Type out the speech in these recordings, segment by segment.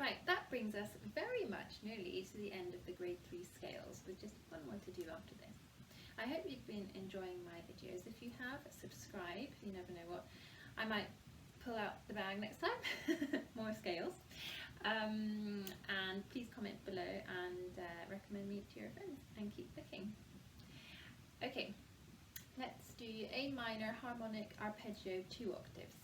Right, that brings us very much nearly to the end of the grade 3 scales, with just one more to do after this. I hope you've been enjoying my videos. If you have, subscribe. You never know what I might pull out the bag next time. More scales. And please comment below and recommend me to your friends, and keep looking. Okay, let's do A minor harmonic arpeggio 2 octaves.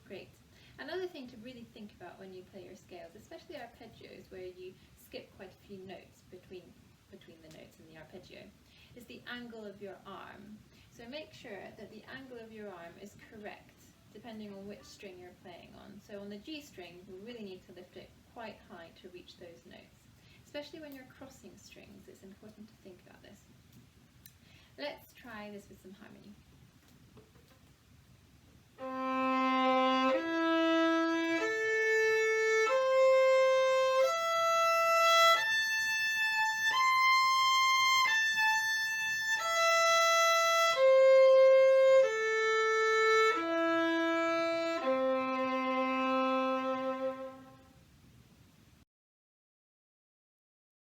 Great. Another thing to really think about when you play your scales, especially arpeggios where you skip quite a few notes between the notes in the arpeggio, is the angle of your arm. So make sure that the angle of your arm is correct depending on which string you're playing on. So on the G string, we really need to lift it quite high to reach those notes. Especially when you're crossing strings, it's important to think about this. Let's try this with some harmony.